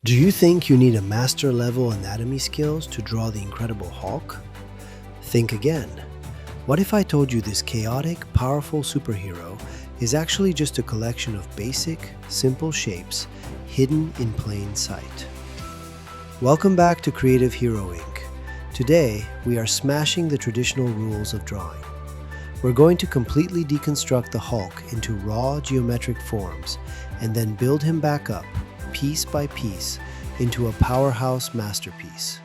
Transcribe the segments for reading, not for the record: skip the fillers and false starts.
Do you think you need a master level anatomy skills to draw the Incredible Hulk? Think again. What if I told you this chaotic, powerful superhero is actually just a collection of basic, simple shapes hidden in plain sight? Welcome back to Creative Hero Inc. Today, we are smashing the traditional rules of drawing. We're going to completely deconstruct the Hulk into raw geometric forms and then build him back up, piece by piece, into a powerhouse masterpiece.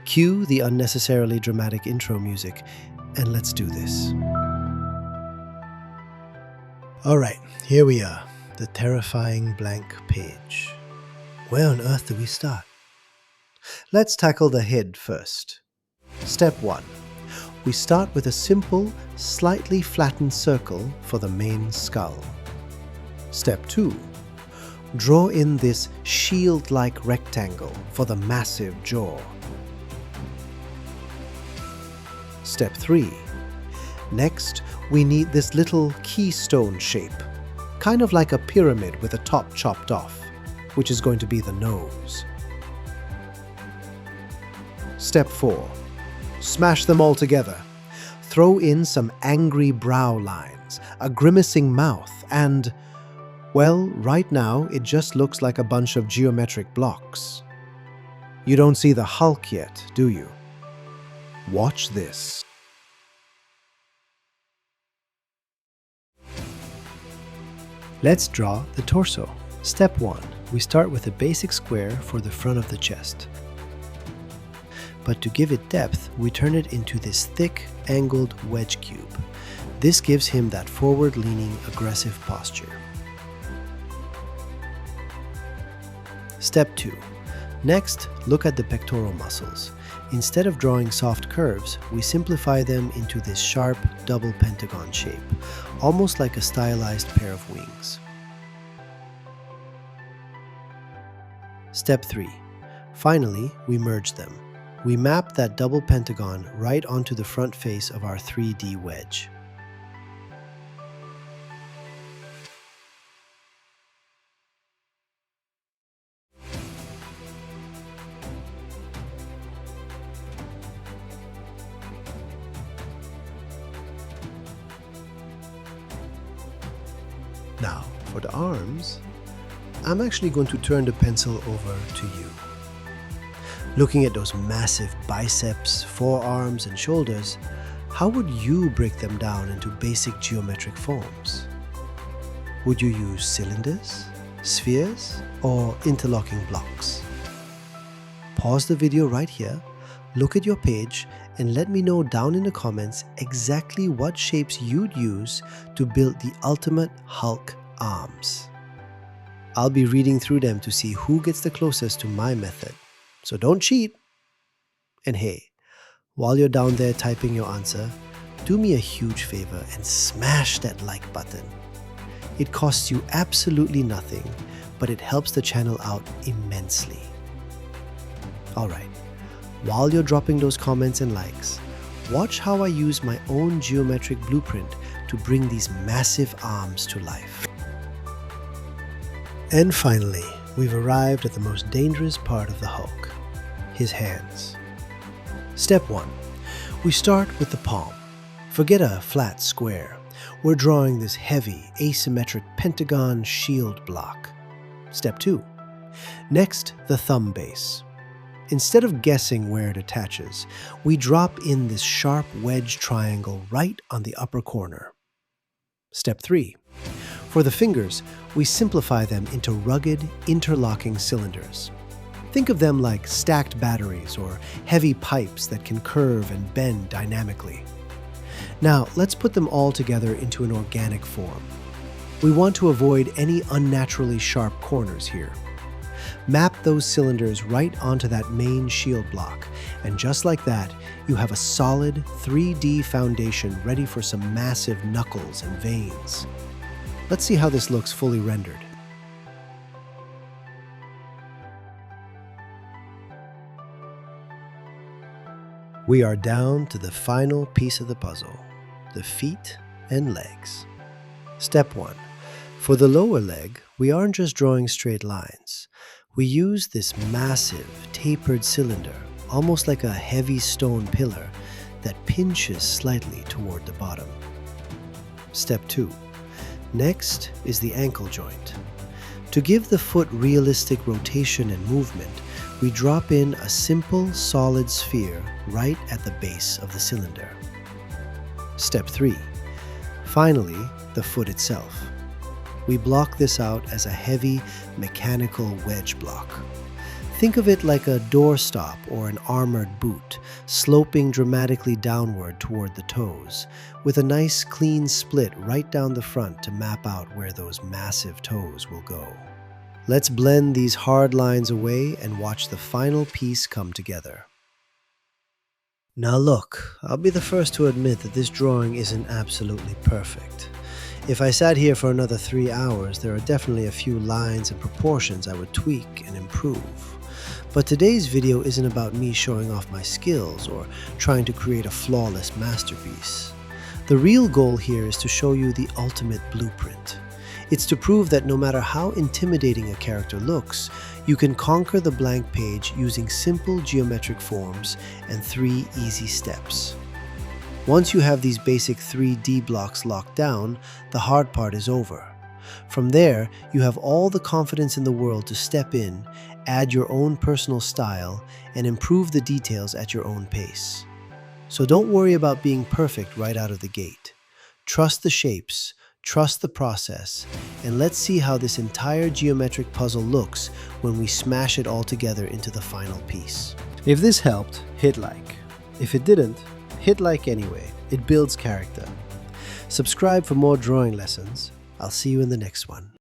Cue the unnecessarily dramatic intro music, and let's do this. Alright, here we are, the terrifying blank page. Where on earth do we start? Let's tackle the head first. Step 1. We start with a simple, slightly flattened circle for the main skull. Step 2. Draw in this shield-like rectangle for the massive jaw. Step 3. Next, we need this little keystone shape, kind of like a pyramid with a top chopped off, which is going to be the nose. Step 4. Smash them all together. Throw in some angry brow lines, a grimacing mouth, and, well, right now it just looks like a bunch of geometric blocks. You don't see the Hulk yet, do you? Watch this. Let's draw the torso. Step 1. We start with a basic square for the front of the chest. But to give it depth, we turn it into this thick, angled wedge cube. This gives him that forward-leaning, aggressive posture. Step 2. Next, look at the pectoral muscles. Instead of drawing soft curves, we simplify them into this sharp, double pentagon shape, almost like a stylized pair of wings. Step 3. Finally, we merge them. We map that double pentagon right onto the front face of our 3D wedge. Now, for the arms, I'm actually going to turn the pencil over to you. Looking at those massive biceps, forearms, and shoulders, how would you break them down into basic geometric forms? Would you use cylinders, spheres, or interlocking blocks? Pause the video right here, look at your page, and let me know down in the comments exactly what shapes you'd use to build the ultimate Hulk arms. I'll be reading through them to see who gets the closest to my method. So don't cheat. And hey, while you're down there typing your answer, do me a huge favor and smash that like button. It costs you absolutely nothing, but it helps the channel out immensely. Alright, while you're dropping those comments and likes, watch how I use my own geometric blueprint to bring these massive arms to life. And finally, we've arrived at the most dangerous part of the Hulk, his hands. Step 1. We start with the palm. Forget a flat square. We're drawing this heavy, asymmetric pentagon shield block. Step 2. Next, the thumb base. Instead of guessing where it attaches, we drop in this sharp wedge triangle right on the upper corner. Step 3. For the fingers, we simplify them into rugged, interlocking cylinders. Think of them like stacked batteries or heavy pipes that can curve and bend dynamically. Now, let's put them all together into an organic form. We want to avoid any unnaturally sharp corners here. Map those cylinders right onto that main shield block, and just like that, you have a solid 3D foundation ready for some massive knuckles and veins. Let's see how this looks fully rendered. We are down to the final piece of the puzzle, the feet and legs. Step 1. For the lower leg, we aren't just drawing straight lines. We use this massive, tapered cylinder, almost like a heavy stone pillar, that pinches slightly toward the bottom. Step 2. Next is the ankle joint. To give the foot realistic rotation and movement, we drop in a simple, solid sphere right at the base of the cylinder. Step 3. Finally, the foot itself. We block this out as a heavy, mechanical wedge block. Think of it like a doorstop or an armored boot, sloping dramatically downward toward the toes, with a nice clean split right down the front to map out where those massive toes will go. Let's blend these hard lines away and watch the final piece come together. Now look, I'll be the first to admit that this drawing isn't absolutely perfect. If I sat here for another 3 hours, there are definitely a few lines and proportions I would tweak and improve. But today's video isn't about me showing off my skills or trying to create a flawless masterpiece. The real goal here is to show you the ultimate blueprint. It's to prove that no matter how intimidating a character looks, you can conquer the blank page using simple geometric forms and 3 easy steps. Once you have these basic 3D blocks locked down, the hard part is over. From there, you have all the confidence in the world to step in, add your own personal style, and improve the details at your own pace. So don't worry about being perfect right out of the gate. Trust the shapes, trust the process, and let's see how this entire geometric puzzle looks when we smash it all together into the final piece. If this helped, hit like. If it didn't, hit like anyway. It builds character. Subscribe for more drawing lessons. I'll see you in the next one.